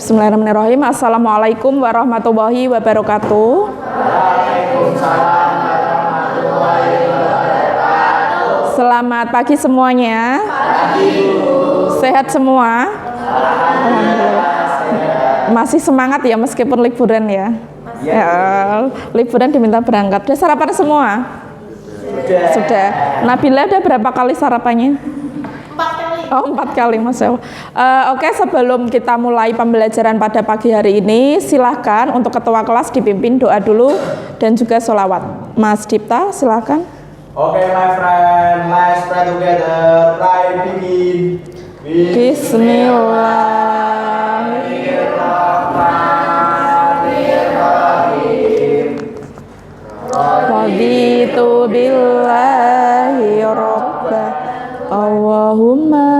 Bismillahirrahmanirrahim. Assalamualaikum warahmatullahi wabarakatuh. Waalaikumsalam warahmatullahi wabarakatuh. Selamat pagi semuanya. Pagi, Bu. Sehat semua? Alhamdulillah sehat. Masih semangat ya meskipun liburan ya? Ya, liburan diminta berangkat. Sudah sarapan semua? Sudah. Nabila ada berapa kali sarapannya? 4 kali. Oh, 4 kali, Masya Allah. Oke, sebelum kita mulai pembelajaran pada pagi hari ini, silahkan untuk ketua kelas dipimpin doa dulu dan juga sholawat. Mas Dipta, silahkan. Oke, my friend, let's pray together. Right, begin. Bismillahirrahmanirrahim. Raditu billahi rabbah. Allahumma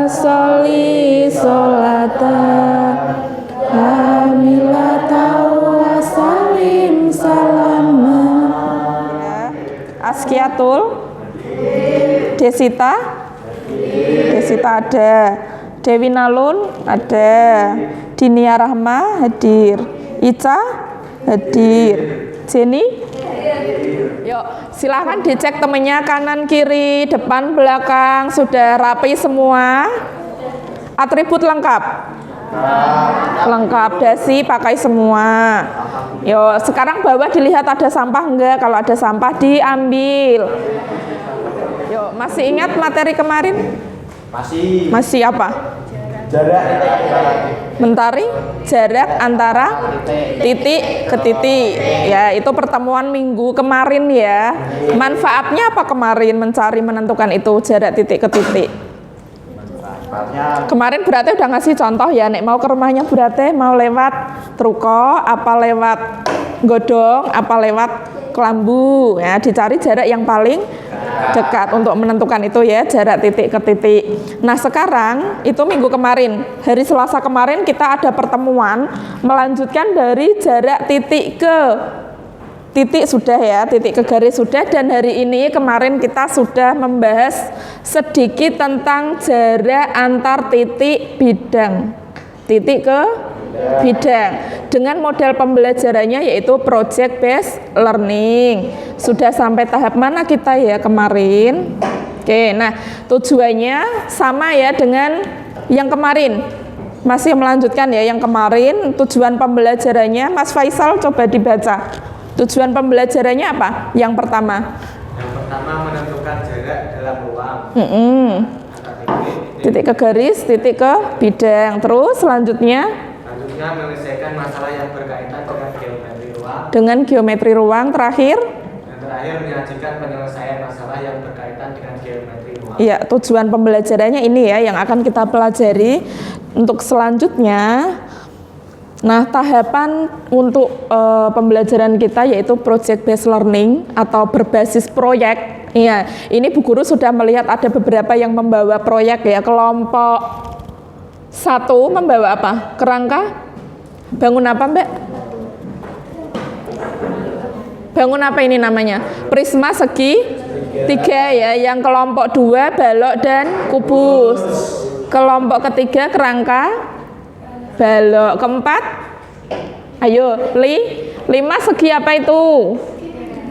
sholli sholatan kamilatan wa salim salaman. Askiatul Desita ada, Dewi Nalun ada, Dinia Rahma hadir, Ica hadir, Jenny. Yuk, silahkan dicek temennya kanan kiri, depan belakang, sudah rapi semua. Atribut lengkap. Lengkap, dasi pakai semua. Yuk, sekarang bawah dilihat ada sampah enggak? Kalau ada sampah diambil. Yuk, masih ingat materi kemarin? Masih apa? Jarak Mentari, jarak antara titik ke titik. Ya, itu pertemuan minggu kemarin ya. Manfaatnya apa kemarin mencari menentukan itu jarak titik ke titik? Kemarin berarti udah ngasih contoh ya, nek mau ke rumahnya berarti mau lewat truko, apa lewat godong, apa lewat kelambu. Ya, dicari jarak yang paling dekat untuk menentukan itu ya, jarak titik ke titik. Nah, sekarang itu minggu kemarin, hari Selasa kemarin kita ada pertemuan melanjutkan dari jarak titik ke titik sudah ya, titik ke garis sudah, dan hari ini kemarin kita sudah membahas sedikit tentang jarak antar titik bidang. Titik ke bidang dengan model pembelajarannya yaitu project based learning. Sudah sampai tahap mana kita ya kemarin? Oke, nah tujuannya sama ya dengan yang kemarin. Masih melanjutkan ya yang kemarin. Tujuan pembelajarannya Mas Faisal coba dibaca. Tujuan pembelajarannya apa? Yang pertama. Yang pertama menentukan jarak dalam ruang. Titik ke garis, titik ke bidang. Terus selanjutnya Menyelesaikan masalah yang berkaitan dengan geometri ruang. Dengan geometri ruang. Terakhir Yang terakhir menyajikan penyelesaian masalah yang berkaitan dengan geometri ruang. ya, tujuan pembelajarannya ini ya yang akan kita pelajari. Untuk selanjutnya, nah tahapan untuk pembelajaran kita yaitu project based learning atau berbasis proyek. Iya, ini Bu Guru sudah melihat ada beberapa yang membawa proyek ya. Kelompok 1 membawa apa? Kerangka bangun apa, Mbak? Bangun apa ini namanya? Prisma segi 3 ya. Yang kelompok 2 balok dan kubus. Kelompok ketiga kerangka balok. Keempat, ayo 5 segi apa itu?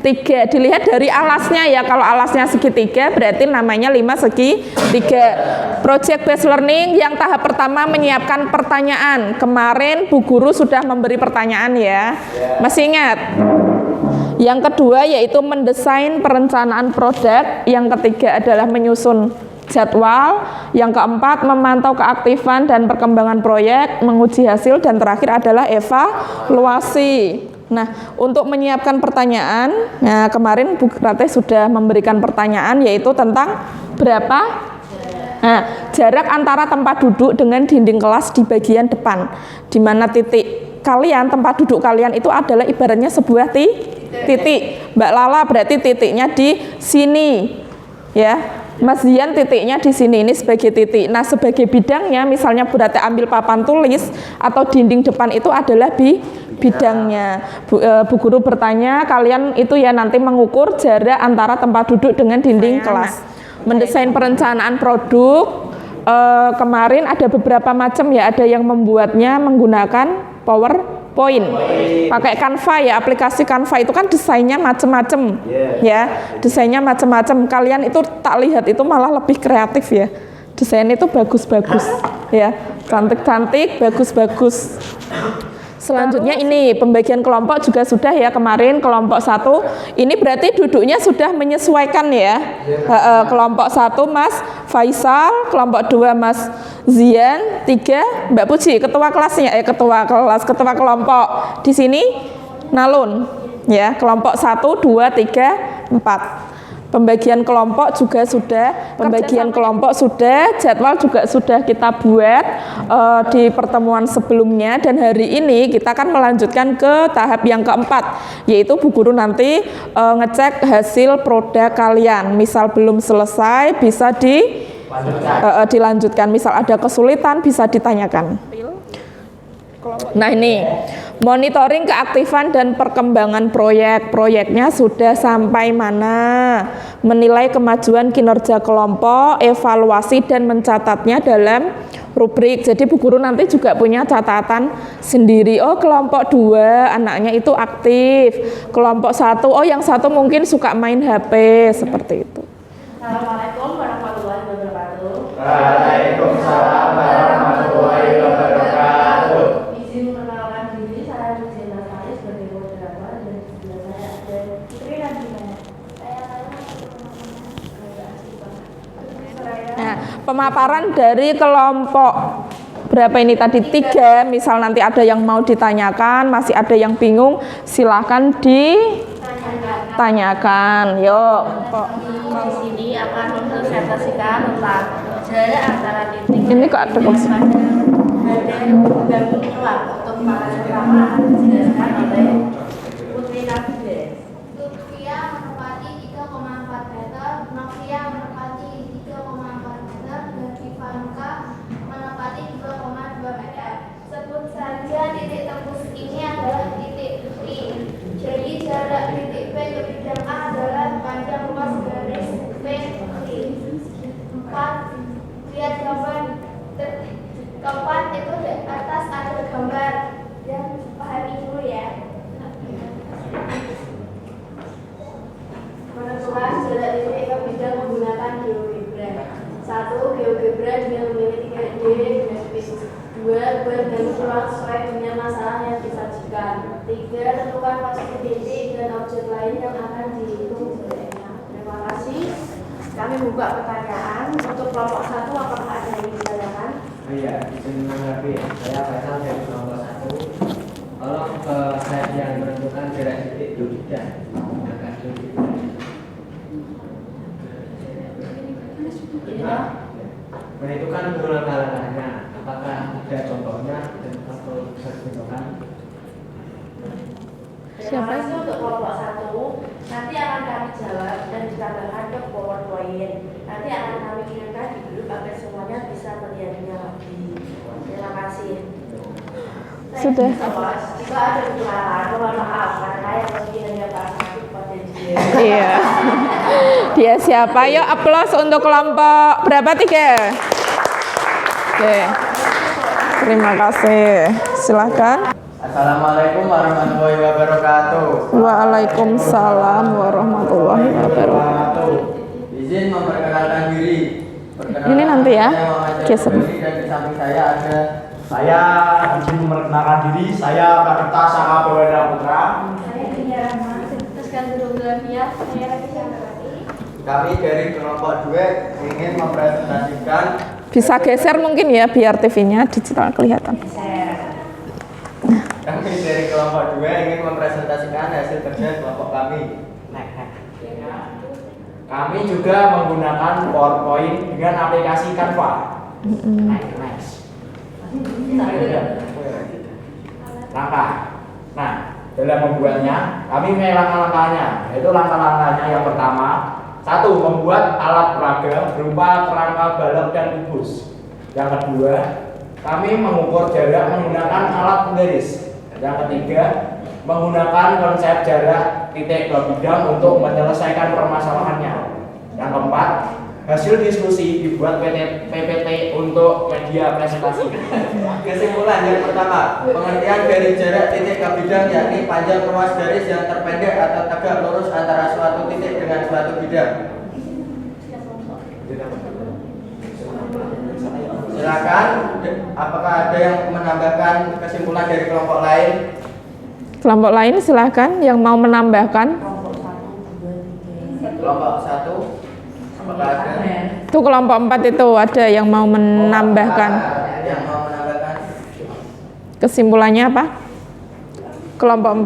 3. Dilihat dari alasnya ya. Kalau alasnya segitiga berarti namanya 5 segi 3. Project based learning yang tahap pertama menyiapkan pertanyaan. Kemarin Bu Guru sudah memberi pertanyaan ya. Masih ingat? Yang kedua yaitu mendesain perencanaan produk. Yang ketiga adalah menyusun jadwal. Yang keempat memantau keaktifan dan perkembangan proyek, menguji hasil, dan terakhir adalah evaluasi. Nah, untuk menyiapkan pertanyaan, nah kemarin Bu Rate sudah memberikan pertanyaan yaitu tentang berapa jarak antara tempat duduk dengan dinding kelas di bagian depan, di mana titik kalian, tempat duduk kalian itu adalah ibaratnya sebuah titik. Mbak Lala berarti titiknya di sini, ya. Mas Dian titiknya di sini, ini sebagai titik. Nah, sebagai bidangnya, misalnya Bu Rate ambil papan tulis atau dinding depan itu adalah bidangnya. Bu Guru bertanya, kalian itu ya nanti mengukur jarak antara tempat duduk dengan dinding kelas. Mendesain perencanaan produk, kemarin ada beberapa macam ya, ada yang membuatnya menggunakan PowerPoint, pakai Canva ya, aplikasi Canva itu kan desainnya macam-macam, ya, desainnya macam-macam. Kalian itu tak lihat itu malah lebih kreatif ya, desain itu bagus-bagus, ya, cantik-cantik, bagus-bagus. Selanjutnya ini pembagian kelompok juga sudah ya kemarin, kelompok 1 ini berarti duduknya sudah menyesuaikan ya. Kelompok 1 Mas Faisal, kelompok 2 Mas Zian, 3 Mbak Puji, ketua kelasnya ketua kelompok di sini Nalun ya, kelompok 1 2 3 4. Pembagian kelompok juga sudah, jadwal juga sudah kita buat di pertemuan sebelumnya, dan hari ini kita akan melanjutkan ke tahap yang keempat, yaitu Bu Guru nanti ngecek hasil produk kalian. Misal belum selesai bisa dilanjutkan, misal ada kesulitan bisa ditanyakan. Nah ini monitoring keaktifan dan perkembangan proyeknya sudah sampai mana, menilai kemajuan kinerja kelompok, evaluasi dan mencatatnya dalam rubrik. Jadi Bu Guru nanti juga punya catatan sendiri. Oh kelompok 2 anaknya itu aktif, kelompok 1 oh yang satu mungkin suka main HP, seperti itu. Assalamualaikum warahmatullahi wabarakatuh. Waalaikumsalam warahmatullahi wabarakatuh. Izin perkenalkan diri, saya Luciana Sari sebagai moderator, dan di sebelah saya ada Putri Nadina. Nah, pemaparan dari kelompok berapa ini tadi 3, misal nanti ada yang mau ditanyakan, masih ada yang bingung, silahkan ditanyakan. Yuk. Di sini akan mempresentasikan tentang jarak antara titik Ini kok ada kursi? dan bangun ruang. Untuk para pertama akan dijelaskan oleh Putri Nadina. Lutfia menepati 3,4 meter, Novia menepati 3,4 meter, dan Ivanka menepati 2,2 meter. Sebut saja titik tembus ini adalah titik P. Jadi jarak titik P ke bidang A adalah panjang luas garis P. 4. Lihat gambar. Keempat itu di atas ada gambar, dan pahami dulu ya. Menentukan jarak titik ke bidang menggunakan GeoGebra. 1. GeoGebra dengan memilih 3D grafis. 2. Buat dan ruang sesuai dengan masalah yang disajikan. 3. Tentukan posisi titik dan objek lain yang akan dihitung jaraknya. Terima kasih. Kami buka pertanyaan. Untuk kelompok 1 apakah ada yang ditanyakan? Iya, izin menanggapi. Saya Faisal dari kelompok 1. Kalau saya yang menentukan jarak titik tidak menggunakan GeoGebra. Menentukan langkah-langkahnya, apakah ada contohnya dan atau bisa dicontohkan? Terima kasih untuk kelompok 1. Nanti akan kami jawab dan ditambahkan ke PowerPoint. Nanti akan kami kirimkan di grup agar semuanya bisa melihatnya lagi. Terima kasih. Sudah. Jika ada kekurangan, mohon maaf karena yang lebih hanya bahasa pada dia. Iya. Dia siapa? Yuk aplaus untuk kelompok berapa 3? Oke. Terima kasih. Silahkan. Assalamualaikum warahmatullahi wabarakatuh. Waalaikumsalam warahmatullahi wabarakatuh. Izin memperkenalkan diri. Ini nanti ya, Saya Muhammad geser. Jabari, dan di samping saya ada izin memperkenalkan diri. Saya Pradipta Saka Baweda Putra. Saya Dinda Rahma, teruskan guru Geografia, saya Rafi Syamrati. Kami dari kelompok 2 ingin mempresentasikan. Bisa geser mungkin ya biar TV-nya digital kelihatan. Kami dari kelompok 2 ingin mempresentasikan hasil kerja kelompok kami. Kami juga menggunakan PowerPoint dengan aplikasi Canva. Nice. Langkah. Nah, dalam membuatnya, kami memiliki langkah-langkahnya. Yaitu langkah-langkahnya yang pertama, 1. Membuat alat peraga berupa kerangka balok dan kubus. Yang kedua, kami mengukur jarak menggunakan alat penggaris. Yang ketiga, menggunakan konsep jarak titik ke bidang untuk menyelesaikan permasalahannya. Yang keempat, Hasil diskusi dibuat PPT untuk media presentasi. Kesimpulan yang pertama, pengertian dari jarak titik ke bidang yakni panjang ruas garis yang terpendek atau tegak lurus antara suatu titik dengan suatu bidang. Silakan, apakah ada yang menambahkan kesimpulan dari kelompok lain? Kelompok lain silahkan yang mau menambahkan. Kelompok 1, apakah ada Itu kelompok 4 itu ada yang mau menambahkan. yang mau menambahkan? Kesimpulannya apa? Kelompok 4.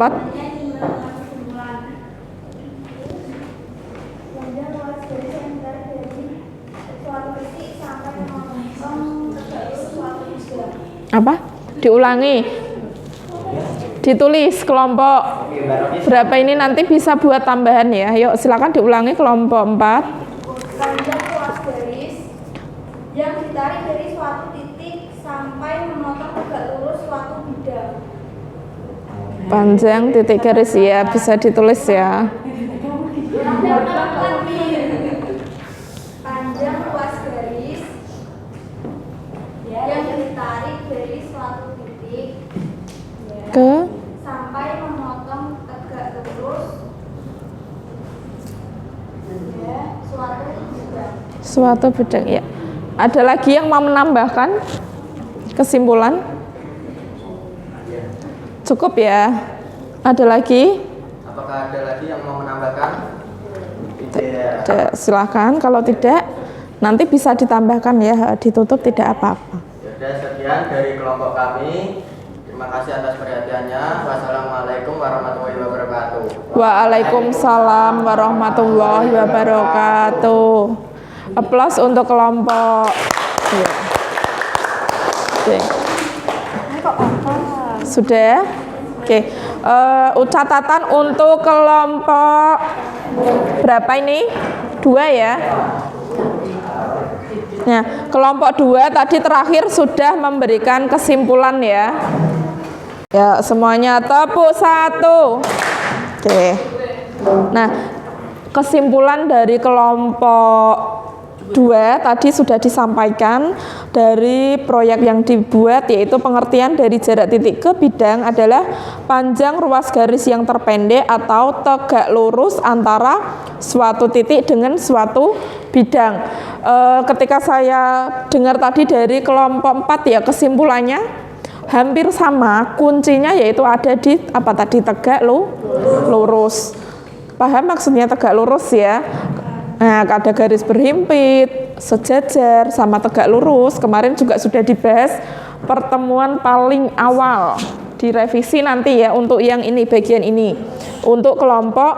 Panjang ruas garis yang ditarik dari suatu titik sampai memotong tegak lurus suatu bidang. Apa? Diulangi. Ditulis kelompok Oke, Mbak Roni. berapa ini nanti bisa buat tambahan ya. Yuk silakan diulangi kelompok 4. Panjang ruas garis yang ditarik dari suatu titik sampai memotong tegak lurus suatu bidang. Panjang titik garis ya bisa ditulis ya. Panjang ruas garis yang ditarik dari suatu titik Ke sampai memotong tegak lurus suatu bidang ya. Ada lagi yang mau menambahkan kesimpulan? Cukup ya. Ada lagi? Apakah ada lagi yang mau menambahkan? Tidak. Silakan. Kalau tidak, nanti bisa ditambahkan ya. Ditutup tidak apa-apa. Sudah sekian dari kelompok kami. Terima kasih atas perhatiannya. Wassalamualaikum warahmatullahi wabarakatuh. Waalaikumsalam warahmatullahi wabarakatuh. Aplaus untuk kelompok. Ya. Oke. Sudah? Oke. Catatan untuk kelompok berapa ini? 2 ya. Nah, kelompok 2 tadi terakhir sudah memberikan kesimpulan ya. Ya, semuanya tepuk 1. Oke. Nah, kesimpulan dari kelompok 2 tadi sudah disampaikan dari proyek yang dibuat, yaitu pengertian dari jarak titik ke bidang adalah panjang ruas garis yang terpendek atau tegak lurus antara suatu titik dengan suatu bidang. Ketika saya dengar tadi dari kelompok 4 ya, kesimpulannya hampir sama, kuncinya yaitu ada di apa tadi, tegak lurus. Paham maksudnya tegak lurus ya? Nah, ada garis berhimpit, sejajar, sama tegak lurus. Kemarin juga sudah dibahas pertemuan paling awal. Direvisi nanti ya untuk yang ini, bagian ini. Untuk kelompok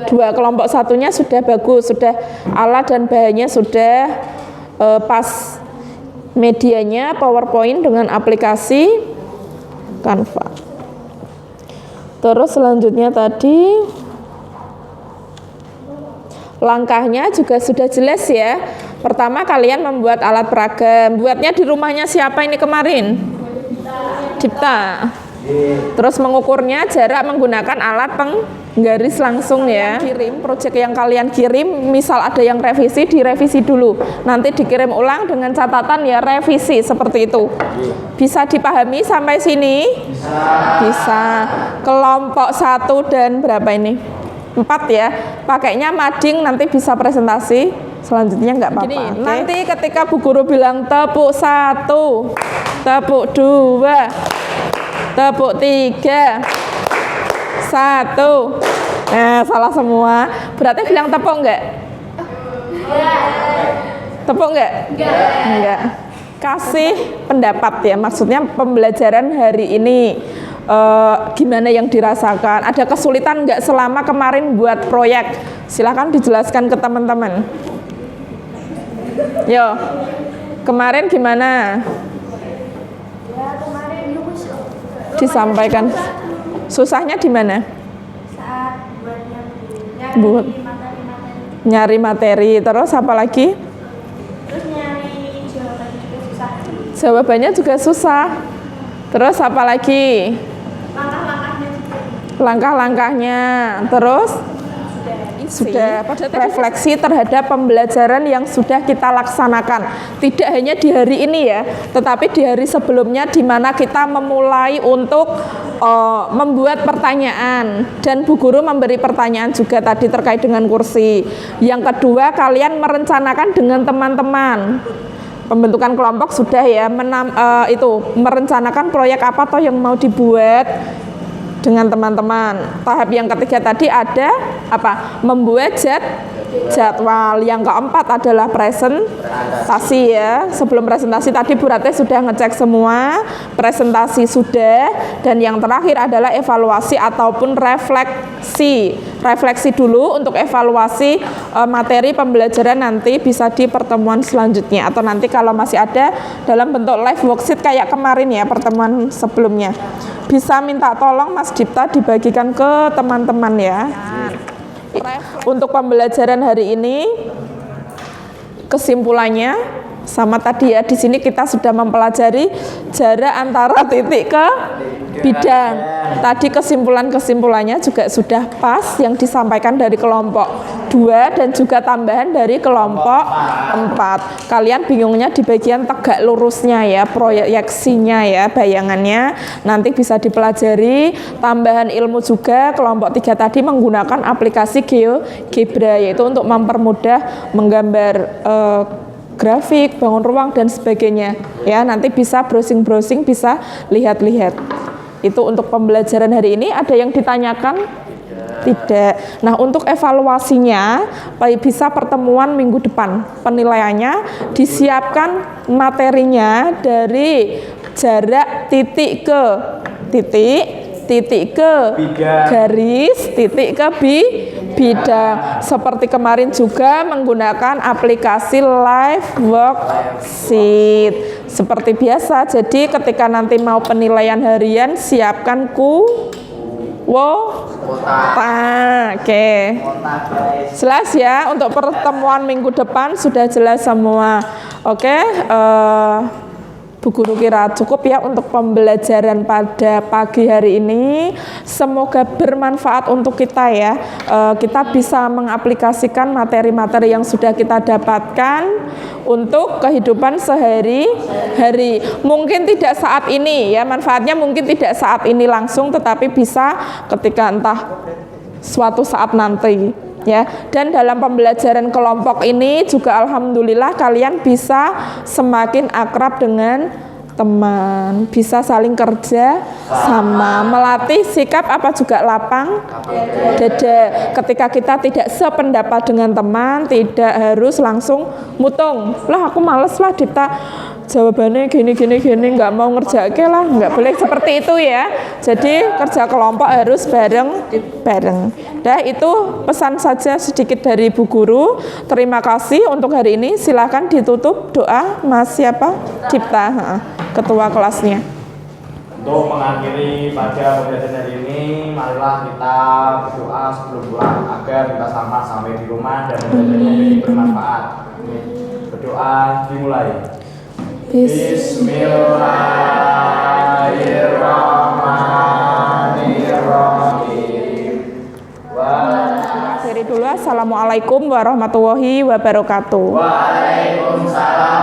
2, kelompok 1-nya sudah bagus, sudah alat dan bahannya sudah pas. Medianya PowerPoint dengan aplikasi Canva. Terus selanjutnya tadi langkahnya juga sudah jelas ya. Pertama kalian membuat alat peraga. Buatnya di rumahnya siapa ini kemarin? Dipta. Terus mengukurnya jarak menggunakan alat penggaris langsung ya. Kirim proyek yang kalian kirim, misal ada yang revisi, direvisi dulu. Nanti dikirim ulang dengan catatan ya revisi seperti itu. Bisa dipahami sampai sini? Bisa. Kelompok 1 dan berapa ini? 4 ya. Pakainya mading, nanti bisa presentasi. Selanjutnya nggak apa-apa. Okay. Nanti ketika Bu Guru bilang tepuk 1, tepuk 2, tepuk 3, 1. Nah, salah semua. Berarti bilang tepuk enggak? Tepuk enggak? Enggak. Kasih pendapat ya. Maksudnya pembelajaran hari ini gimana yang dirasakan? Ada kesulitan enggak selama kemarin buat proyek? Silahkan dijelaskan ke teman-teman. Yo. Kemarin gimana? Disampaikan. Susahnya di mana? Saat Buat nyari materi. Terus apa lagi? Terus nyari jawabannya juga susah. Jawabannya juga susah. Terus apa lagi? Langkah-langkahnya juga. Langkah-langkahnya. Terus sudah refleksi terhadap pembelajaran yang sudah kita laksanakan. Tidak hanya di hari ini ya, tetapi di hari sebelumnya di mana kita memulai untuk membuat pertanyaan dan Bu Guru memberi pertanyaan juga tadi terkait dengan kursi. Yang kedua, kalian merencanakan dengan teman-teman. Pembentukan kelompok sudah ya, merencanakan proyek apa toh yang mau dibuat dengan teman-teman. Tahap yang ketiga tadi ada apa? Membuat jadwal. Yang keempat adalah presentasi ya. Sebelum presentasi tadi Bu Ratih sudah ngecek semua, presentasi sudah, dan yang terakhir adalah evaluasi ataupun refleksi. Refleksi dulu untuk evaluasi materi pembelajaran nanti bisa di pertemuan selanjutnya atau nanti kalau masih ada dalam bentuk live worksheet kayak kemarin ya pertemuan sebelumnya. Bisa minta tolong Mas Dipta dibagikan ke teman-teman ya. Untuk pembelajaran hari ini kesimpulannya sama tadi ya, di sini kita sudah mempelajari jarak antara titik ke bidang. Tadi kesimpulannya juga sudah pas yang disampaikan dari kelompok 2 dan juga tambahan dari kelompok 4. Kalian bingungnya di bagian tegak lurusnya ya, proyeksinya ya, bayangannya nanti bisa dipelajari. Tambahan ilmu juga kelompok 3 tadi menggunakan aplikasi GeoGebra, yaitu untuk mempermudah menggambar grafik, bangun ruang dan sebagainya ya. Nanti bisa browsing, bisa lihat-lihat. Itu untuk pembelajaran hari ini. Ada yang ditanyakan? Tidak. Nah, untuk evaluasinya bisa pertemuan minggu depan. Penilaiannya disiapkan materinya dari jarak titik ke titik, titik ke garis, titik ke bidang. Seperti kemarin juga menggunakan aplikasi live worksheet. Seperti biasa, jadi ketika nanti mau penilaian harian siapkan Oke. Jelas ya, untuk pertemuan minggu depan sudah jelas semua. Oke, Bu Guru kira cukup ya untuk pembelajaran pada pagi hari ini. Semoga bermanfaat untuk kita ya. Kita bisa mengaplikasikan materi-materi yang sudah kita dapatkan untuk kehidupan sehari-hari. Mungkin tidak saat ini ya, manfaatnya mungkin tidak saat ini langsung, tetapi bisa ketika entah suatu saat nanti. Ya, dan dalam pembelajaran kelompok ini juga alhamdulillah kalian bisa semakin akrab dengan teman, bisa saling kerja sama, melatih sikap apa juga lapang dada. Ketika kita tidak sependapat dengan teman, tidak harus langsung mutung. Lah aku males lah Dipta, jawabannya gini, nggak mau ngerjain lah, nggak boleh seperti itu ya. Jadi kerja kelompok harus bareng. Dah, itu pesan saja sedikit dari Bu Guru. Terima kasih untuk hari ini. Silakan ditutup doa Mas siapa? Dipta, ketua kelasnya. Untuk mengakhiri pada pembelajaran hari ini, marilah kita berdoa sebelum pulang agar kita selamat sampai di rumah dan pembelajarannya menjadi bermanfaat. Berdoa dimulai. Bismillahirrahmanirrahim. Akhiri dulu. Assalamualaikum warahmatullahi wabarakatuh. Waalaikumsalam